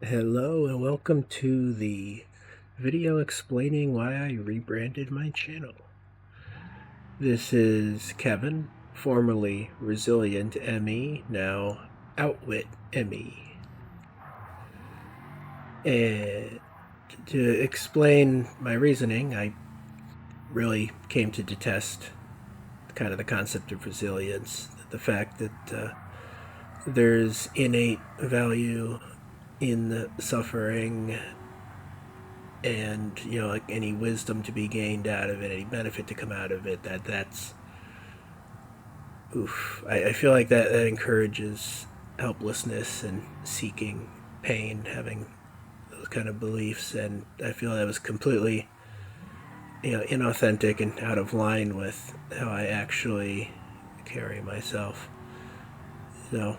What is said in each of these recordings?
Hello and welcome to the video explaining why I rebranded my channel. This is Kevin, formerly Resilient ME, now Outwit ME. And to explain my reasoning, I really came to detest kind of the concept of resilience, the fact that there's innate value in the suffering and like any wisdom to be gained out of it, any benefit to come out of it, that's oof. I feel like that encourages helplessness and seeking pain, having those kind of beliefs, and I feel that was completely inauthentic and out of line with how I actually carry myself. So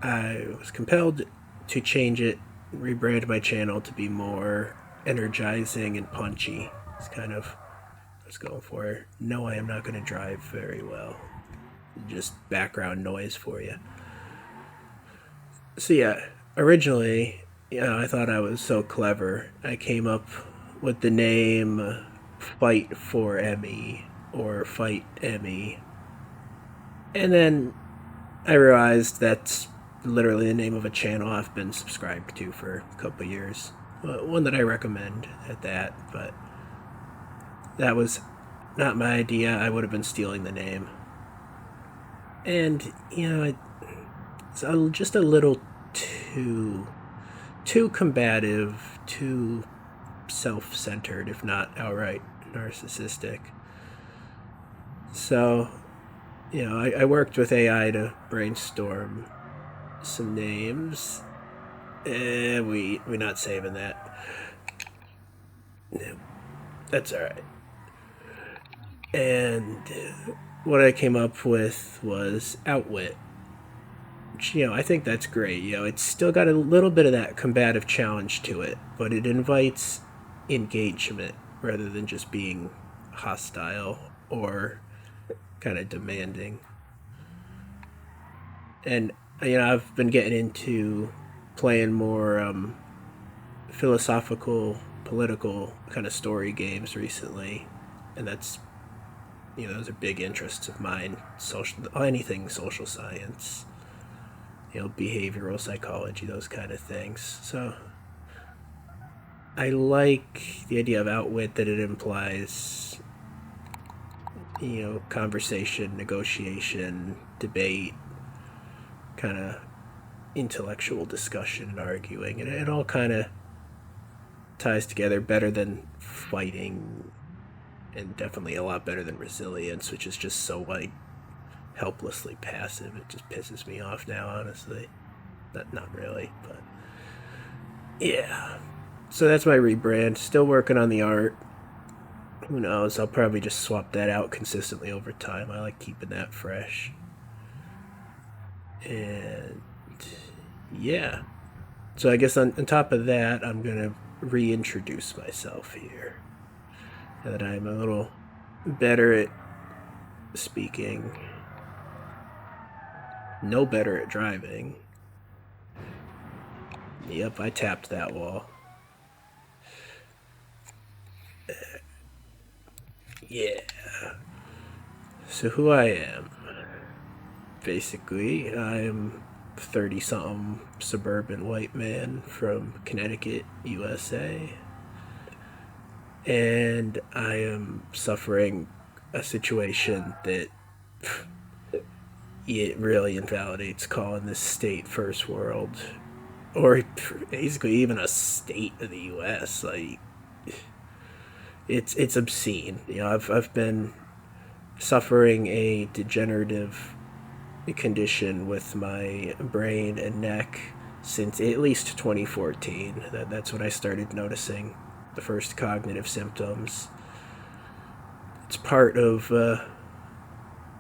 I was compelled to change it, rebrand my channel to be more energizing and punchy. It's kind of what I was going for. No, I am not going to drive very well. Just background noise for you. So yeah, originally, I thought I was so clever. I came up with the name Fight for Emmy or Fight Emmy, and then I realized that's literally the name of a channel I've been subscribed to for a couple of years. One that I recommend at that, but that was not my idea. I would have been stealing the name. And, it's just a little too combative, too self-centered, if not outright narcissistic. So, I worked with AI to brainstorm some names. We're not saving that. No, that's all right. And what I came up with was Outwit. Which, I think that's great. It's still got a little bit of that combative challenge to it, but it invites engagement rather than just being hostile or kind of demanding. And I've been getting into playing more philosophical, political kind of story games recently, and that's those are big interests of mine. Anything social science, behavioral psychology, those kind of things. So I like the idea of outwit that it implies, conversation, negotiation, debate, kind of intellectual discussion and arguing, and it all kind of ties together better than fighting, and definitely a lot better than resilience, which is just so like helplessly passive. It just pisses me off now, honestly. Not really, but yeah. So that's my rebrand. Still working on the art. Who knows? I'll probably just swap that out consistently over time. I like keeping that fresh. And yeah. So I guess on top of that, I'm going to reintroduce myself here. Now that I'm a little better at speaking, no better at driving. Yep, I tapped that wall. Yeah. So who I am? Basically, I'm 30 something suburban white man from Connecticut, USA. And I am suffering a situation that it really invalidates calling this state first world, or basically even a state of the U.S. Like it's obscene. I've been suffering a degenerative condition with my brain and neck since at least 2014. That's when I started noticing the first cognitive symptoms. It's part of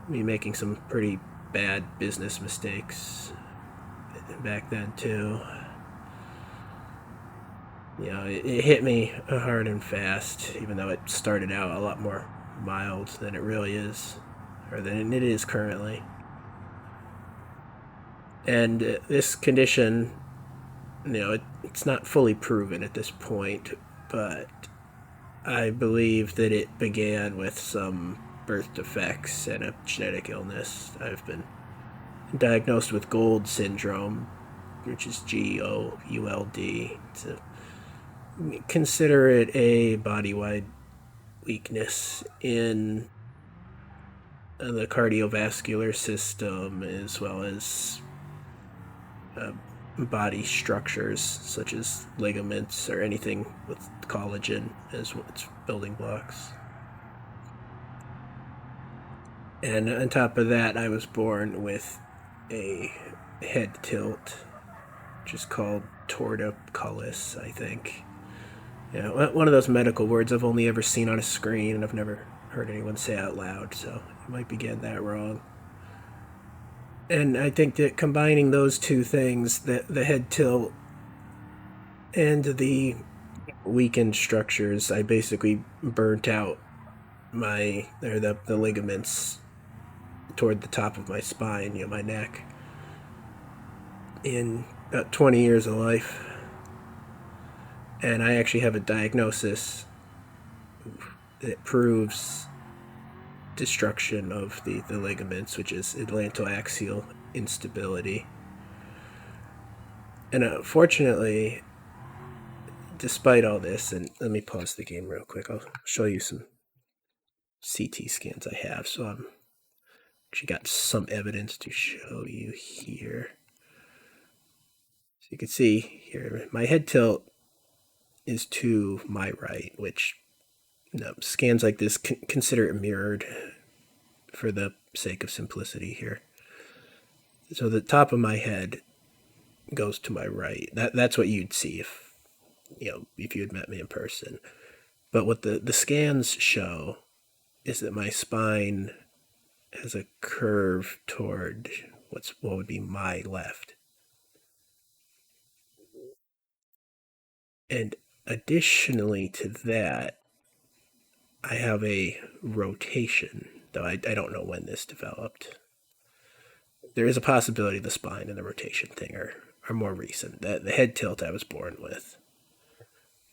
me making some pretty bad business mistakes back then too. It hit me hard and fast, even though it started out a lot more mild than it really is, or than it is currently. And this condition it's not fully proven at this point, but I believe that it began with some birth defects and a genetic illness. I've been diagnosed with GOLD syndrome, which is GOULD. Consider it a body wide weakness in the cardiovascular system, as well as uh, body structures such as ligaments or anything with collagen as its building blocks. And on top of that, I was born with a head tilt, which is called torticollis, I think. Yeah, one of those medical words I've only ever seen on a screen and I've never heard anyone say out loud, so you might be getting that wrong. And I think that combining those two things, the head tilt and the weakened structures, I basically burnt out the ligaments toward the top of my spine, my neck, in about 20 years of life. And I actually have a diagnosis that proves destruction of the ligaments, which is atlantoaxial instability. And fortunately, despite all this, and let me pause the game real quick. I'll show you some CT scans I have. So I'm actually got some evidence to show you here. So you can see here, my head tilt is to my right, which scans like this consider it mirrored for the sake of simplicity here. So the top of my head goes to my right. That's what you'd see if you had met me in person. But what the scans show is that my spine has a curve toward what would be my left. And additionally to that, I have a rotation, though I don't know when this developed. There is a possibility the spine and the rotation thing are more recent. The head tilt I was born with.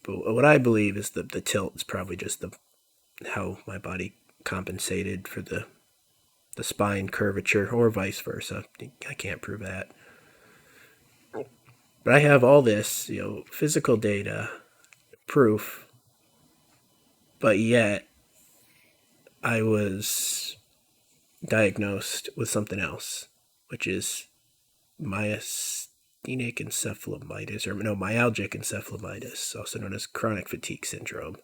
But what I believe is that the tilt is probably just how my body compensated for the spine curvature, or vice versa. I can't prove that. But I have all this, physical data, proof, but yet I was diagnosed with something else, which is myasthenic encephalitis, or no, myalgic encephalitis, also known as chronic fatigue syndrome.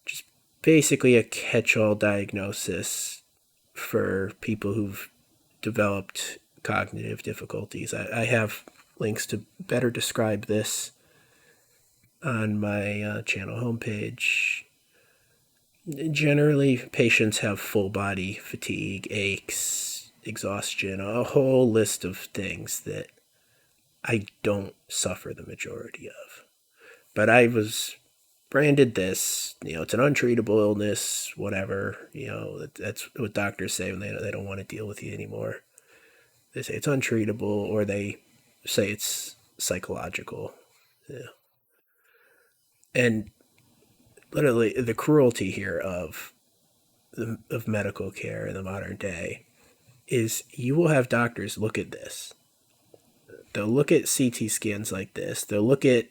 Just basically a catch-all diagnosis for people who've developed cognitive difficulties. I have links to better describe this on my channel homepage. Generally, patients have full body fatigue, aches, exhaustion, a whole list of things that I don't suffer the majority of. But I was branded this, it's an untreatable illness, whatever, that's what doctors say when they don't want to deal with you anymore. They say it's untreatable, or they say it's psychological. Yeah. And literally, the cruelty here of medical care in the modern day is you will have doctors look at this. They'll look at CT scans like this. They'll look at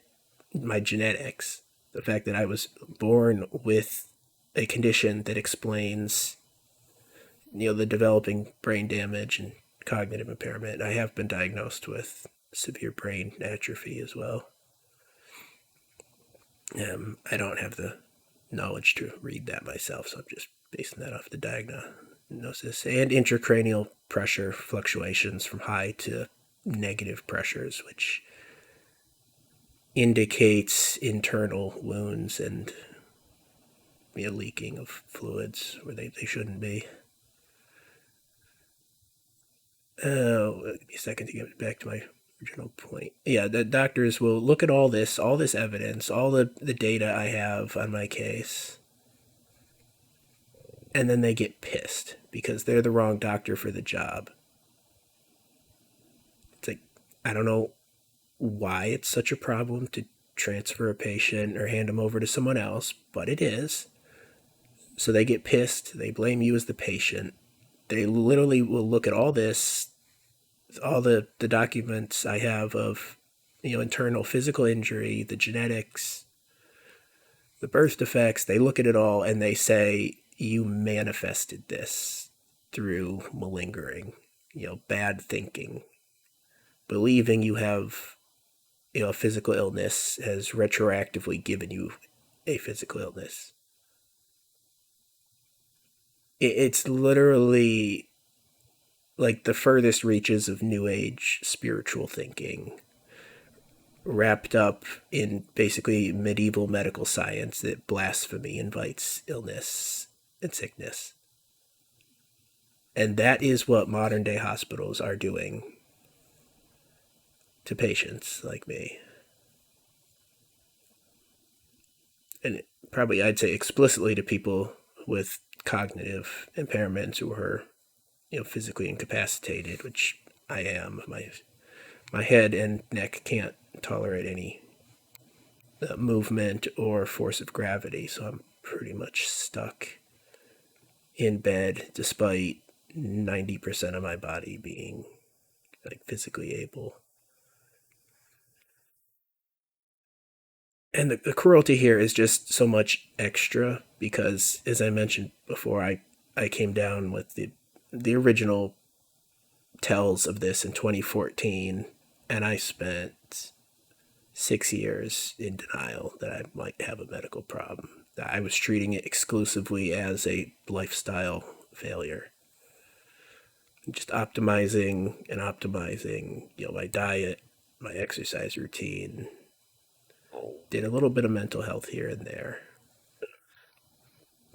my genetics, the fact that I was born with a condition that explains, the developing brain damage and cognitive impairment. I have been diagnosed with severe brain atrophy as well. I don't have the knowledge to read that myself, so I'm just basing that off the diagnosis. And intracranial pressure fluctuations from high to negative pressures, which indicates internal wounds and leaking of fluids where they shouldn't be. Give me a second to get back to my original point. Yeah, the doctors will look at all this evidence, all the data I have on my case, and then they get pissed because they're the wrong doctor for the job. It's like, I don't know why it's such a problem to transfer a patient or hand them over to someone else, but it is. So they get pissed. They blame you as the patient. They literally will look at all this, all the documents I have of, internal physical injury, the genetics, the birth defects. They look at it all and they say, you manifested this through malingering, bad thinking, believing you have, a physical illness has retroactively given you a physical illness. It's literally like the furthest reaches of New Age spiritual thinking, wrapped up in basically medieval medical science that blasphemy invites illness and sickness. And that is what modern day hospitals are doing to patients like me. And probably I'd say explicitly to people with cognitive impairments who are, physically incapacitated, which I am. My head and neck can't tolerate any movement or force of gravity, so I'm pretty much stuck in bed despite 90% of my body being like physically able. And the cruelty here is just so much extra because, as I mentioned before, I came down with the original tells of this in 2014, and I spent 6 years in denial that I might have a medical problem. I was treating it exclusively as a lifestyle failure. Just optimizing and optimizing, my diet, my exercise routine. Did a little bit of mental health here and there.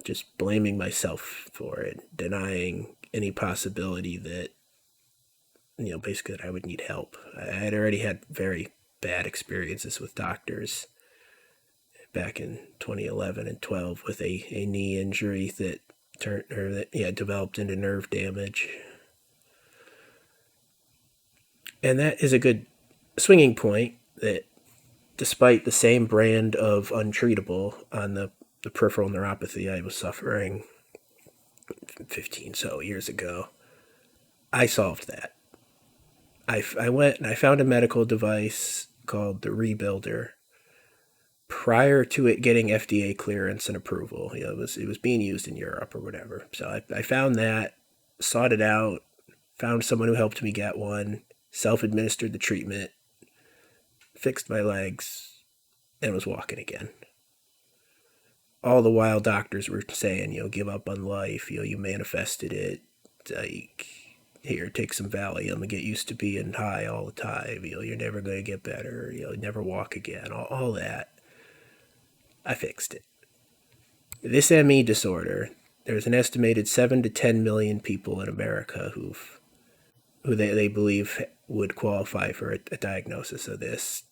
Just blaming myself for it, denying any possibility that, basically that I would need help. I had already had very bad experiences with doctors back in 2011 and 12 with a knee injury that developed into nerve damage. And that is a good swinging point that despite the same brand of untreatable on the peripheral neuropathy I was suffering 15 so years ago, I solved that. I went and I found a medical device called the Rebuilder prior to it getting FDA clearance and approval. It was being used in Europe or whatever. So I found that, sought it out, found someone who helped me get one, self-administered the treatment, fixed my legs, and was walking again. All the while doctors were saying, give up on life, you manifested it, like, here, take some Valium and get used to being high all the time, you're never going to get better, never walk again, all that. I fixed it. This ME disorder, there's an estimated 7 to 10 million people in America who they believe would qualify for a diagnosis of this.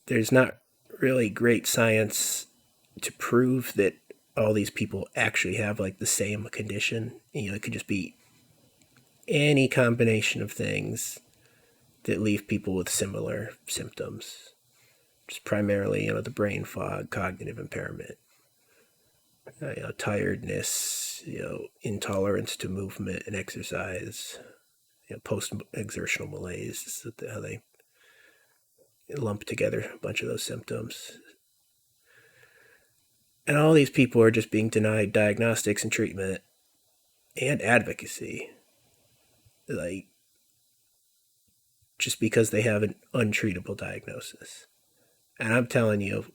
There's not really great science to prove that all these people actually have like the same condition. It could just be any combination of things that leave people with similar symptoms. Just primarily, the brain fog, cognitive impairment, tiredness, intolerance to movement and exercise, post-exertional malaise. How they lump together a bunch of those symptoms. And all these people are just being denied diagnostics and treatment and advocacy. Like, just because they have an untreatable diagnosis. And I'm telling you,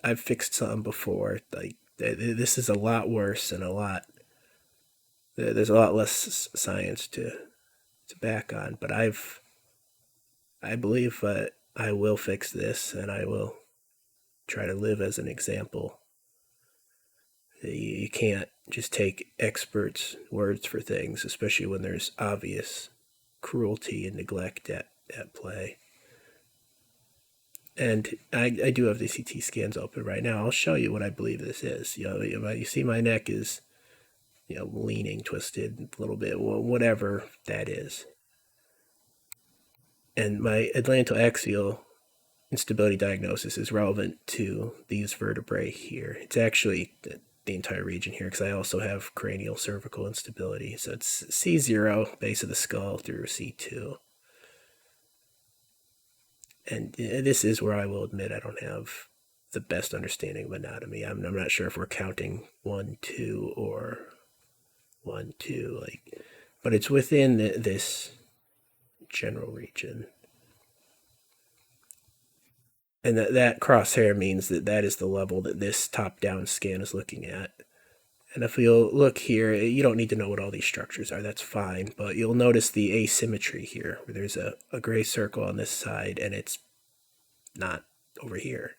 I've fixed something before. Like, this is a lot worse and there's a lot less science to back on. But I believe I will fix this, and I will try to live as an example. You can't just take experts' words for things, especially when there's obvious cruelty and neglect at play. And I do have the CT scans open right now. I'll show you what I believe this is. You see my neck is, leaning, twisted a little bit, whatever that is. And my atlantoaxial instability diagnosis is relevant to these vertebrae here. It's actually the entire region here because I also have cranial cervical instability. So it's C0, base of the skull, through C2. And this is where I will admit I don't have the best understanding of anatomy. I'm not sure if we're counting 1, 2, or 1, 2, like, but it's within this general region. And that crosshair means that is the level that this top-down scan is looking at. And if you'll look here, you don't need to know what all these structures are, that's fine, but you'll notice the asymmetry here, where there's a gray circle on this side and it's not over here.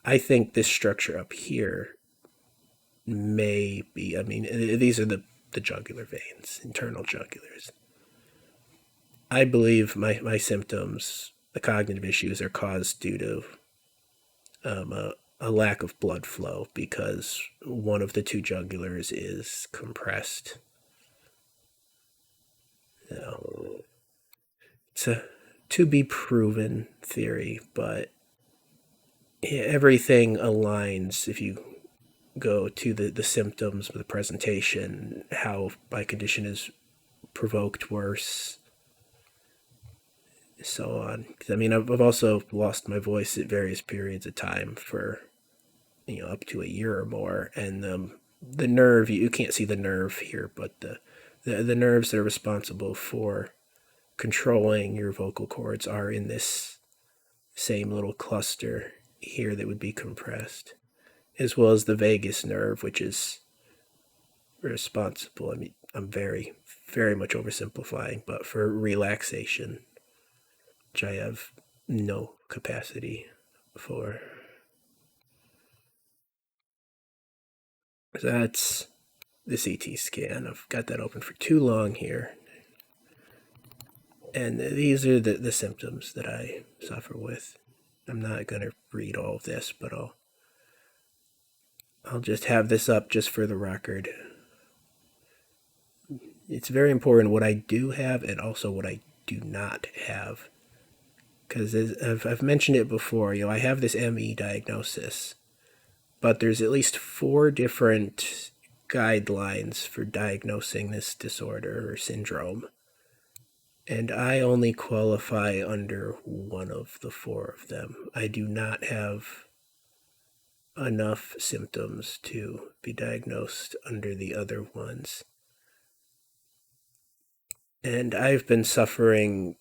I think this structure up here may be, I mean, these are the jugular veins, internal jugulars. I believe my symptoms, the cognitive issues, are caused due to a lack of blood flow because one of the two jugulars is compressed. It's a to be proven theory, but everything aligns if you go to the symptoms of the presentation, how my condition is provoked worse, so on. I mean, I've also lost my voice at various periods of time for, up to a year or more, and the nerve, you can't see the nerve here, but the nerves that are responsible for controlling your vocal cords are in this same little cluster here that would be compressed, as well as the vagus nerve, which is responsible. I mean, I'm very, very much oversimplifying, but for relaxation, which I have no capacity for. So that's the CT scan. I've got that open for too long here. And these are the symptoms that I suffer with. I'm not going to read all of this, but I'll just have this up just for the record. It's very important what I do have and also what I do not have. Because I've mentioned it before, I have this ME diagnosis, but there's at least 4 different guidelines for diagnosing this disorder or syndrome. And I only qualify under one of the 4 of them. I do not have enough symptoms to be diagnosed under the other ones. And I've been suffering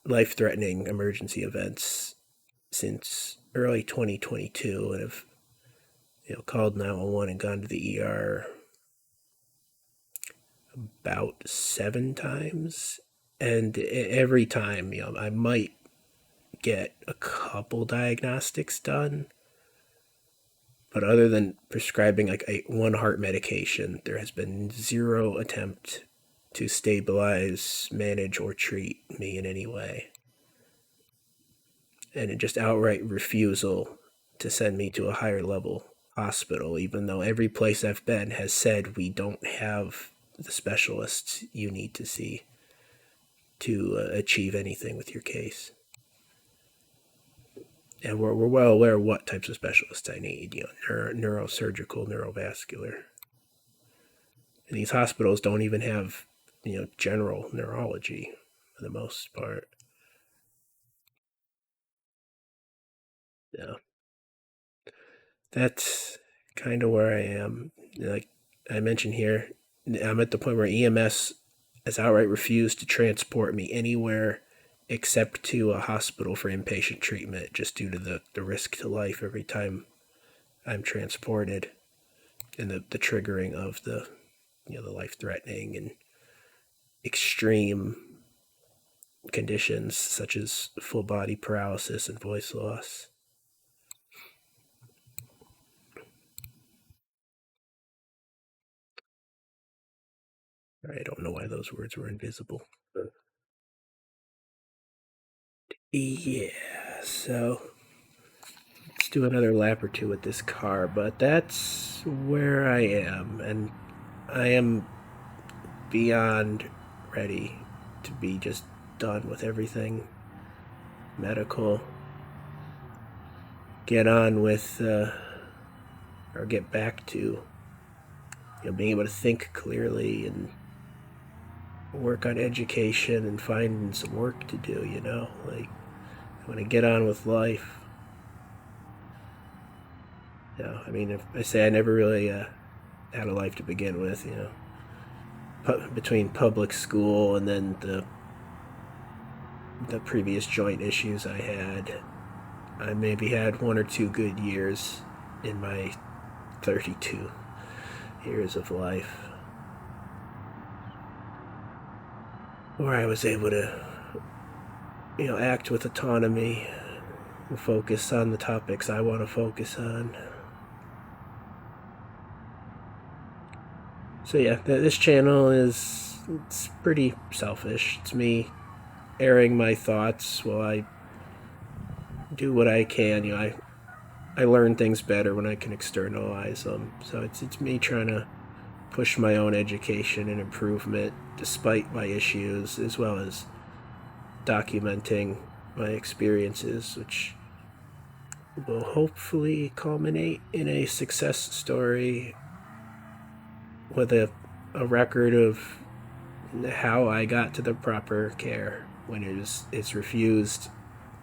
life-threatening emergency events since early 2022 and have called 911 and gone to the ER about 7 times. And every time, I might get a couple diagnostics done, but other than prescribing like one heart medication, there has been 0 attempt to stabilize, manage, or treat me in any way. And just outright refusal to send me to a higher level hospital, even though every place I've been has said we don't have the specialists you need to see to achieve anything with your case. And we're well aware of what types of specialists I need, neurosurgical, neurovascular. And these hospitals don't even have, general neurology for the most part. Yeah. That's kind of where I am. Like I mentioned here, I'm at the point where EMS has outright refused to transport me anywhere except to a hospital for inpatient treatment, just due to the risk to life every time I'm transported, and the triggering of the life-threatening and extreme conditions such as full body paralysis and voice loss. I don't know why those words were invisible. Yeah, so let's do another lap or 2 with this car, but that's where I am, and I am beyond ready to be just done with everything medical. Get on with, or get back to, being able to think clearly and work on education and finding some work to do, like I want to get on with life. I mean, if I say I never really had a life to begin with, between public school and then the previous joint issues I had, I maybe had 1 or 2 good years in my 32 years of life where I was able to, act with autonomy and focus on the topics I want to focus on. So yeah, this channel it's pretty selfish. It's me airing my thoughts while I do what I can. I learn things better when I can externalize them. So it's me trying to push my own education and improvement despite my issues, as well as documenting my experiences, which will hopefully culminate in a success story with a record of how I got to the proper care when it's refused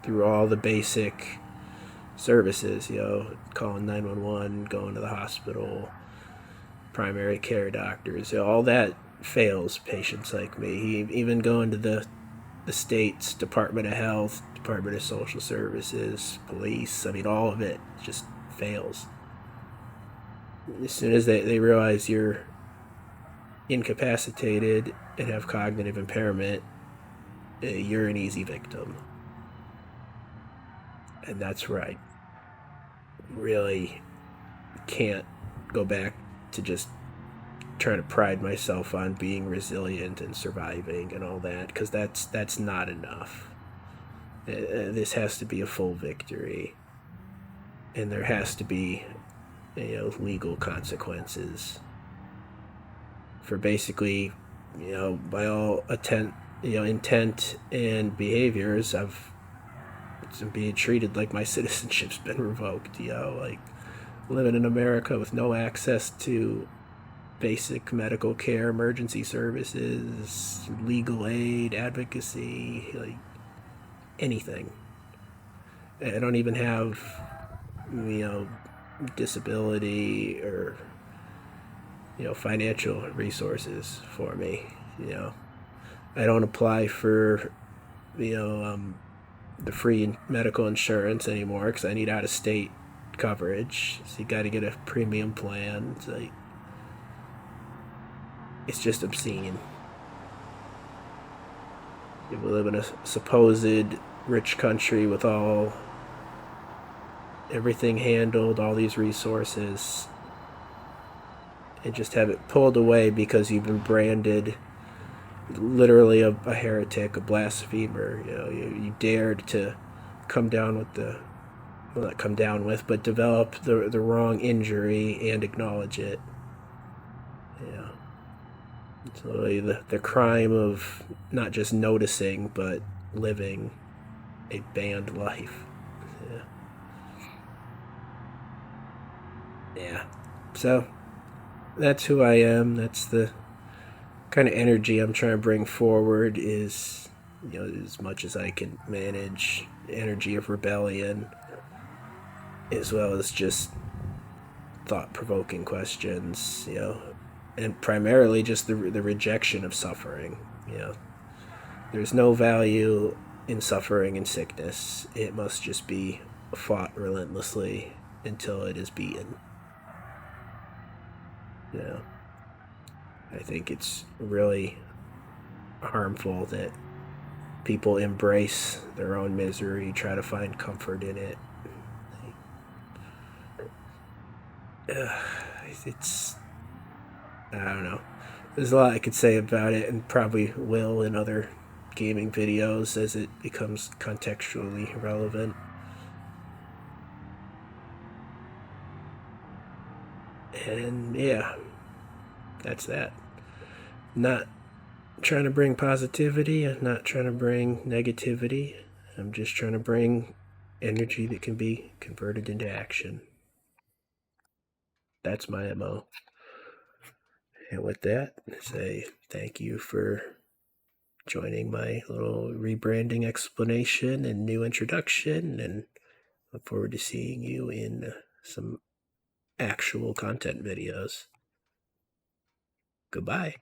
through all the basic services, calling 911, going to the hospital, primary care doctors, all that fails patients like me. Even going to the state's Department of Health, Department of Social Services, police, I mean, all of it just fails. As soon as they realize you're incapacitated and have cognitive impairment, you're an easy victim. And that's where I really can't go back to just trying to pride myself on being resilient and surviving and all that, because that's not enough. This has to be a full victory, and there has to be legal consequences for basically, by all intent and behaviors, I've being treated like my citizenship's been revoked. Like living in America with no access to basic medical care, emergency services, legal aid, advocacy, like anything. I don't even have, disability or, financial resources for me. I don't apply for, the free medical insurance anymore because I need out-of-state coverage. So you got to get a premium plan. It's just obscene. We live in a supposed rich country with everything handled, all these resources, and just have it pulled away because you've been branded literally a heretic, a blasphemer. You dared to come down with not come down with, but develop the wrong injury and acknowledge it. So the crime of not just noticing, but living a banned life. Yeah. So that's who I am. That's the kind of energy I'm trying to bring forward, is, as much as I can manage, energy of rebellion, as well as just thought-provoking questions, and primarily just the rejection of suffering. There's no value in suffering and sickness. It must just be fought relentlessly until it is beaten. I think it's really harmful that people embrace their own misery, try to find comfort in it. I don't know. There's a lot I could say about it, and probably will in other gaming videos as it becomes contextually relevant. And yeah, that's that. Not trying to bring positivity. I'm not trying to bring negativity. I'm just trying to bring energy that can be converted into action. That's my MO. And with that, I say thank you for joining my little rebranding explanation and new introduction, and look forward to seeing you in some actual content videos. Goodbye.